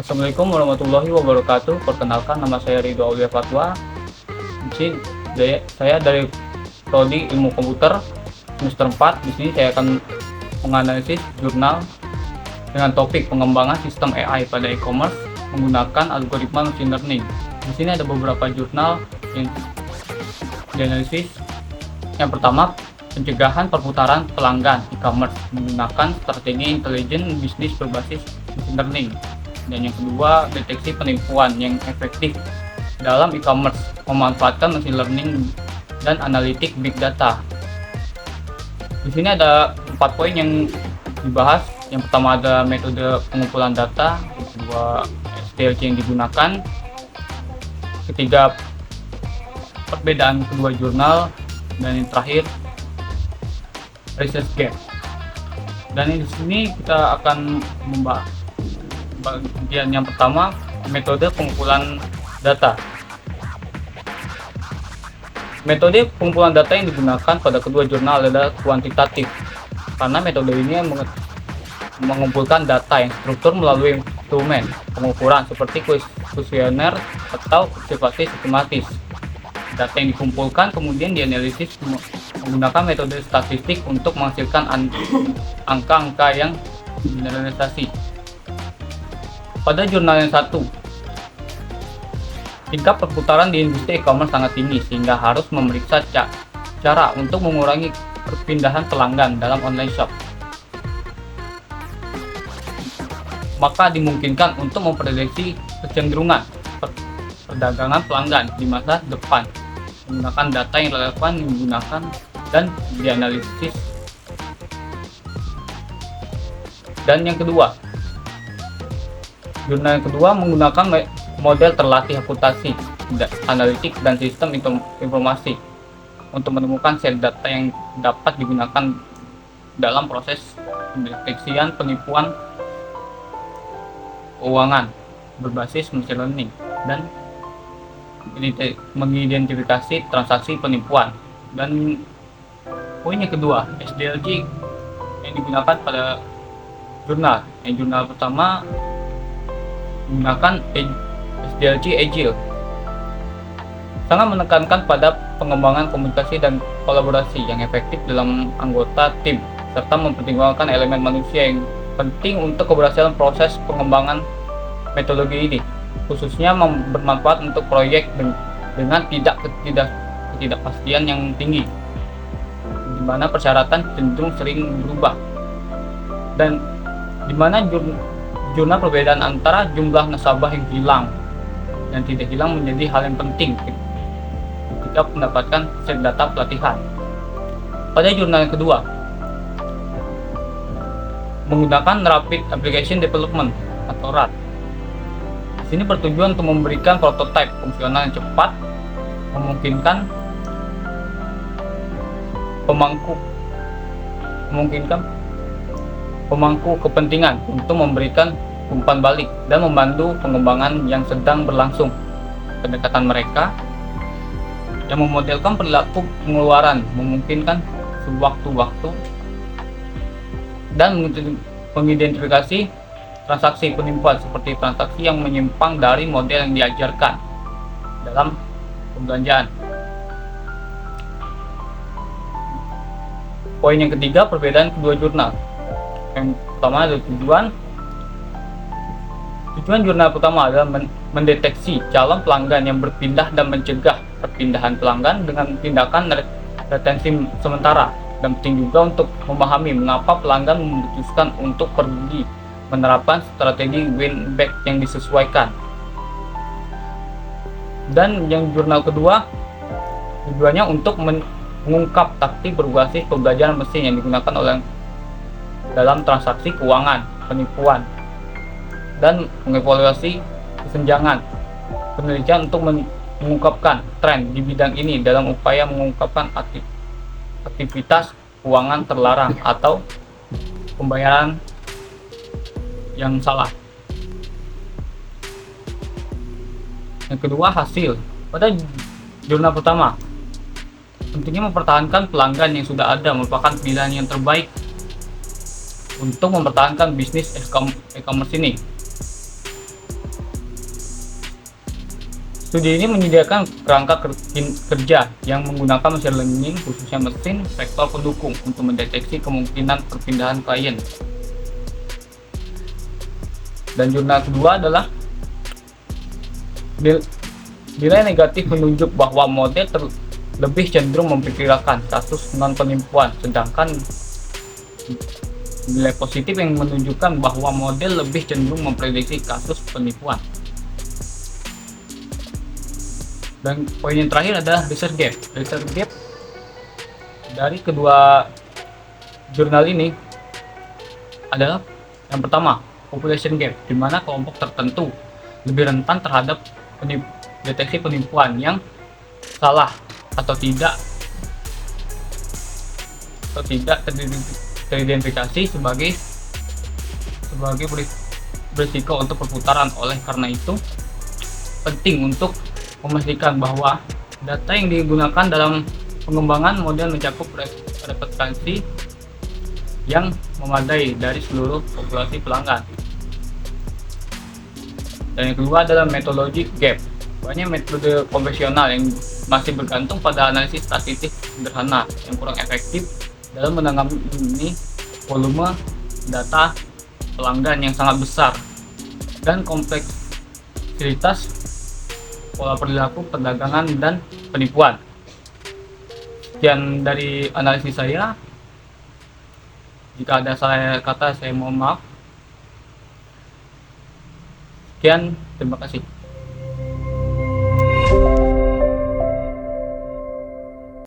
Assalamualaikum warahmatullahi wabarakatuh. Perkenalkan, nama saya Ridho Aulia Fatwa. Di sini saya dari Prodi Ilmu Komputer semester 4. Di sini saya akan menganalisis jurnal dengan topik pengembangan sistem AI pada e-commerce menggunakan algoritma machine learning. Di sini ada beberapa jurnal yang dianalisis. Yang pertama, pencegahan perputaran pelanggan e-commerce menggunakan strategi intelijen bisnis berbasis machine learning. Dan yang kedua, deteksi penipuan yang efektif dalam e-commerce memanfaatkan machine learning dan analitik big data. Di sini ada 4 poin yang dibahas. Yang pertama ada metode pengumpulan data, yang kedua SDLC yang digunakan, ketiga perbedaan kedua jurnal, dan yang terakhir research gap. Dan di sini kita akan membahas bagian yang pertama, metode pengumpulan data. Metode pengumpulan data yang digunakan pada kedua jurnal adalah kuantitatif, karena metode ini mengumpulkan data yang struktur melalui instrumen pengukuran seperti kuesioner atau observasi sistematis. Data yang dikumpulkan kemudian dianalisis menggunakan metode statistik untuk menghasilkan angka-angka yang generalisasi. Pada jurnal yang satu, tingkat perputaran di industri e-commerce sangat tinggi sehingga harus memeriksa cara untuk mengurangi perpindahan pelanggan dalam online shop. Maka dimungkinkan untuk memprediksi kecenderungan perdagangan pelanggan di masa depan menggunakan data yang relevan yang digunakan dan dianalisis. Dan yang kedua, jurnal yang kedua menggunakan model terlatih akuntansi, analitik, dan sistem informasi untuk menemukan sel data yang dapat digunakan dalam proses pendeteksian penipuan keuangan berbasis machine learning dan mengidentifikasi transaksi penipuan. Dan poin yang kedua, SDLC yang digunakan pada jurnal. Yang jurnal pertama menggunakan SDLC Agile, sangat menekankan pada pengembangan komunikasi dan kolaborasi yang efektif dalam anggota tim, serta mempertimbangkan elemen manusia yang penting untuk keberhasilan proses pengembangan metodologi ini, khususnya bermanfaat untuk proyek dengan ketidakpastian yang tinggi, di mana persyaratan cenderung sering berubah, dan di mana jurnal perbedaan antara jumlah nasabah yang hilang dan tidak hilang menjadi hal yang penting ketika mendapatkan set data pelatihan. Pada jurnal yang kedua, menggunakan Rapid Application Development atau RAD. Di sini bertujuan untuk memberikan prototipe fungsional yang cepat, memungkinkan pemangku kepentingan untuk memberikan umpan balik dan membantu pengembangan yang sedang berlangsung. Pendekatan mereka yang memodelkan perilaku pengeluaran memungkinkan sewaktu-waktu dan mengidentifikasi transaksi penipuan seperti transaksi yang menyimpang dari model yang diajarkan dalam pembelanjaan. Poin yang ketiga, perbedaan kedua jurnal. Yang pertama adalah tujuan jurnal pertama adalah mendeteksi calon pelanggan yang berpindah dan mencegah perpindahan pelanggan dengan tindakan retensi sementara, dan penting juga untuk memahami mengapa pelanggan memutuskan untuk pergi, menerapkan strategi win back yang disesuaikan. Dan yang jurnal kedua tujuannya untuk mengungkap taktik berbasis pembelajaran mesin yang digunakan oleh dalam transaksi keuangan penipuan dan mengevaluasi kesenjangan penelitian untuk mengungkapkan tren di bidang ini dalam upaya mengungkapkan aktivitas keuangan terlarang atau pembayaran yang salah. Yang kedua, hasil. Pada jurnal pertama, tentunya mempertahankan pelanggan yang sudah ada merupakan pilihan yang terbaik untuk mempertahankan bisnis e-commerce ini. Studi ini menyediakan kerangka kerja yang menggunakan machine learning, khususnya mesin vektor pendukung, untuk mendeteksi kemungkinan perpindahan klien. Dan jurnal kedua adalah nilai negatif menunjuk bahwa model lebih cenderung memperkirakan kasus non penipuan, sedangkan nilai positif yang menunjukkan bahwa model lebih cenderung memprediksi kasus penipuan. Dan poin yang terakhir adalah research gap. Research gap dari kedua jurnal ini adalah yang pertama, population gap, di mana kelompok tertentu lebih rentan terhadap deteksi penipuan yang salah atau tidak teridentifikasi sebagai berisiko untuk perputaran. Oleh karena itu, penting untuk memastikan bahwa data yang digunakan dalam pengembangan model mencakup representasi yang memadai dari seluruh populasi pelanggan. Dan yang kedua adalah metodologi gap. Banyak metode konvensional yang masih bergantung pada analisis statistik sederhana yang kurang efektif dalam menangani volume data pelanggan yang sangat besar dan kompleksitas pola perilaku perdagangan dan penipuan. Sekian dari analisis saya. Jika ada salah kata, saya mohon maaf. Sekian, terima kasih.